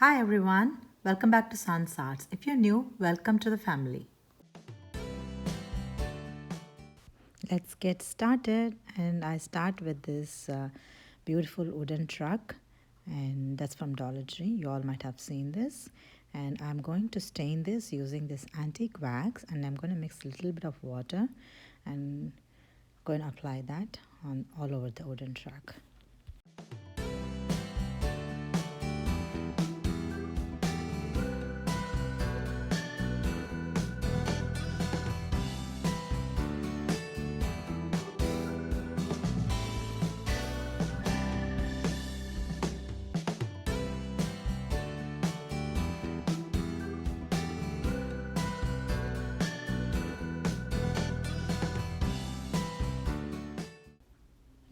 Hi everyone, welcome back to Sun's Arts. If you're new, welcome to the family. Let's get started, and I start with this beautiful wooden truck, and that's from Dollar Tree. You all might have seen this, and I'm going to stain this using this antique wax, and I'm going to mix a little bit of water and going to apply that on all over the wooden truck.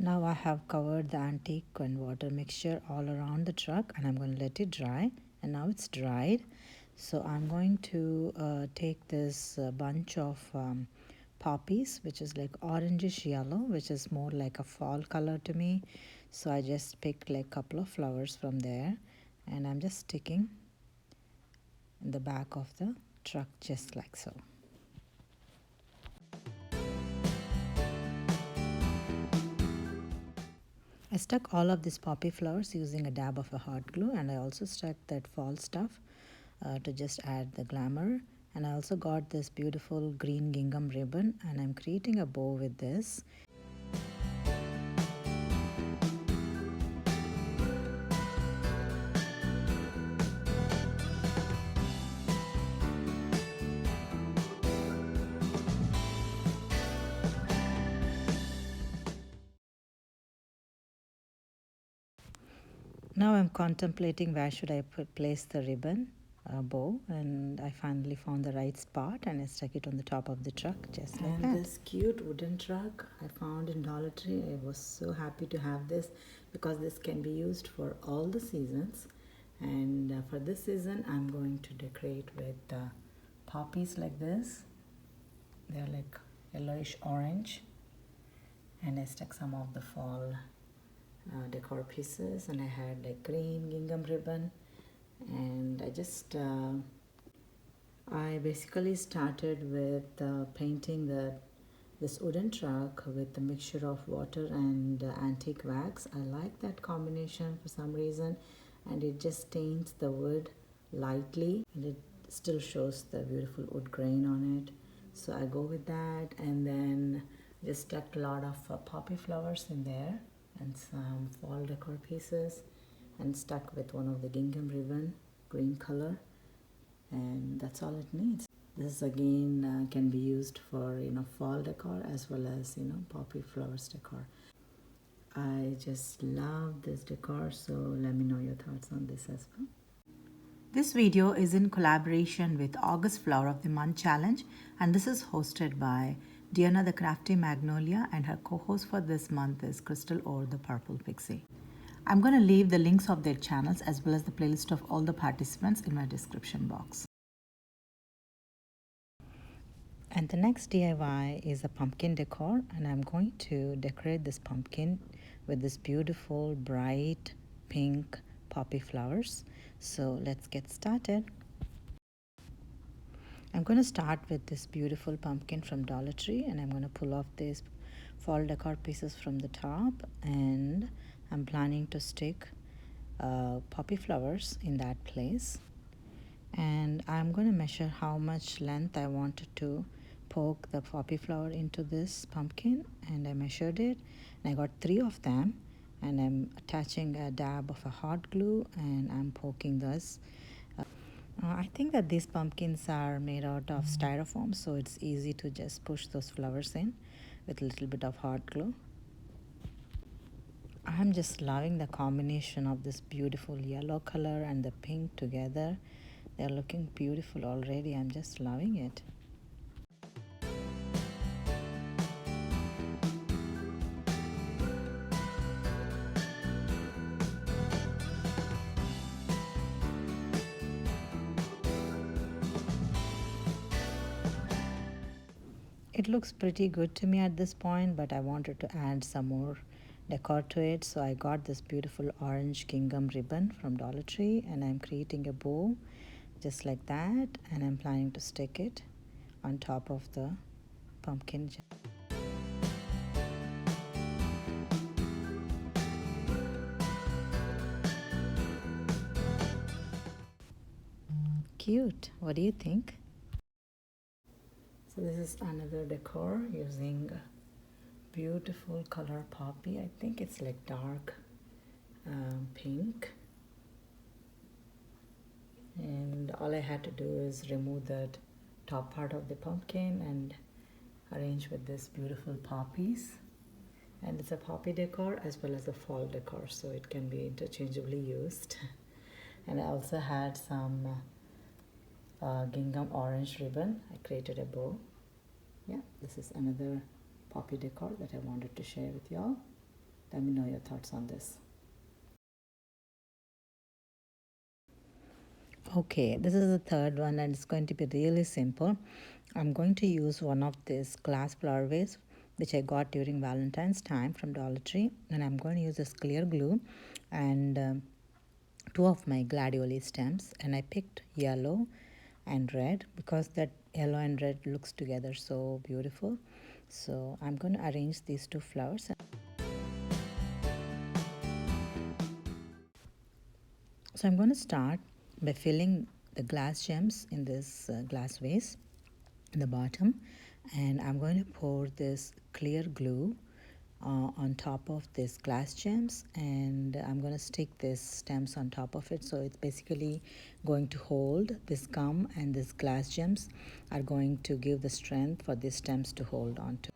Now I have covered the antique and water mixture all around the truck, and I'm going to let it dry, and now it's dried. So I'm going to take this bunch of poppies, which is like orangish yellow, which is more like a fall color to me. So I just picked like a couple of flowers from there, and I'm just sticking in the back of the truck just like so. I stuck all of these poppy flowers using a dab of a hot glue, and I also stuck that fall stuff to just add the glamour. And I also got this beautiful green gingham ribbon, and I'm creating a bow with this. Now I'm contemplating where should I place the ribbon bow, and I finally found the right spot, and I stuck it on the top of the truck just like that. And this cute wooden truck I found in Dollar Tree, I was so happy to have this because this can be used for all the seasons. And for this season I'm going to decorate with poppies like this. They're like yellowish orange, and I stuck some of the fall decor pieces, and I had like green gingham ribbon, and I basically started with painting this wooden truck with the mixture of water and antique wax. I like that combination for some reason, and it just stains the wood lightly, and it still shows the beautiful wood grain on it. So I go with that, and then just stuck a lot of poppy flowers in there and some fall decor pieces, and stuck with one of the gingham ribbon, green color, and that's all it needs. This again can be used for fall decor as well as poppy flowers decor. I just love this decor, so let me know your thoughts on this as well. This video is in collaboration with August Flower of the Month Challenge, and this is hosted by Deanna the Crafty Magnolia, and her co-host for this month is Crystal or the Purple Pixie. I'm going to leave the links of their channels as well as the playlist of all the participants in my description box. And the next DIY is a pumpkin decor, and I'm going to decorate this pumpkin with this beautiful bright pink poppy flowers. So let's get started. I'm going to start with this beautiful pumpkin from Dollar Tree, and I'm going to pull off these fall decor pieces from the top, and I'm planning to stick poppy flowers in that place. And I'm going to measure how much length I wanted to poke the poppy flower into this pumpkin, and I measured it, and I got 3 of them, and I'm attaching a dab of a hot glue, and I'm poking this. I think that these pumpkins are made out of styrofoam, so it's easy to just push those flowers in with a little bit of hot glue. I'm just loving the combination of this beautiful yellow color and the pink together. They're looking beautiful already. I'm just loving it. It looks pretty good to me at this point, but I wanted to add some more decor to it. So I got this beautiful orange gingham ribbon from Dollar Tree, and I'm creating a bow just like that, and I'm planning to stick it on top of the pumpkin. Cute. What do you think? So this is another decor using beautiful color poppy. I think it's like dark pink, and all I had to do is remove that top part of the pumpkin and arrange with this beautiful poppies. And it's a poppy decor as well as a fall decor, so it can be interchangeably used. And I also had some gingham orange ribbon. I created a bow. Yeah, this is another poppy decor that I wanted to share with y'all. Let me know your thoughts on this. Okay, this is the third one, and it's going to be really simple. I'm going to use one of this glass flower vase which I got during Valentine's time from Dollar Tree, and I'm going to use this clear glue and two of my gladiolus stems, and I picked yellow and red because that yellow and red looks together so beautiful. So I'm going to arrange these two flowers. So I'm going to start by filling the glass gems in this glass vase in the bottom, and I'm going to pour this clear glue on top of this glass gems, and I'm going to stick this stems on top of it. So it's basically going to hold this gum, and this glass gems are going to give the strength for these stems to hold on to.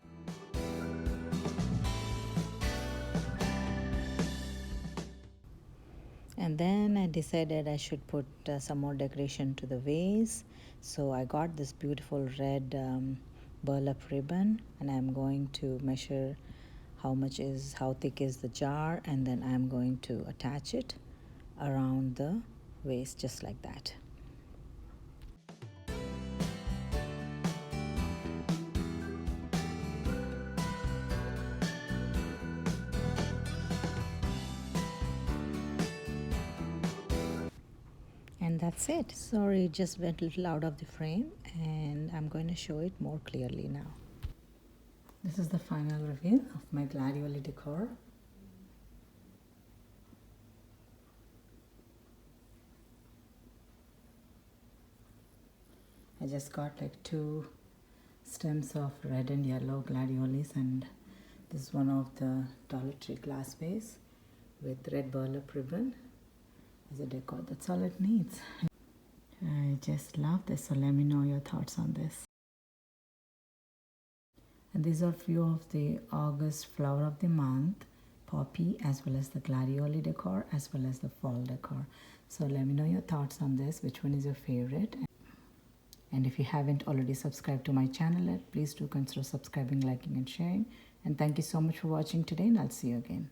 And then I decided I should put some more decoration to the vase. So I got this beautiful red burlap ribbon, and I'm going to measure how thick is the jar, and then I'm going to attach it around the vase just like that. And that's it. Sorry, it just went a little out of the frame, and I'm going to show it more clearly now. This is the final reveal of my Gladiolus decor. I just got like two stems of red and yellow gladiolus, and this is one of the Dollar Tree glass vase with red burlap ribbon as a decor. That's all it needs. I just love this, so let me know your thoughts on this. And these are few of the August flower of the month poppy, as well as the gladiolus decor, as well as the fall decor. So let me know your thoughts on this, which one is your favorite. And if you haven't already subscribed to my channel, please do consider subscribing, liking and sharing. And thank you so much for watching today, and I'll see you again.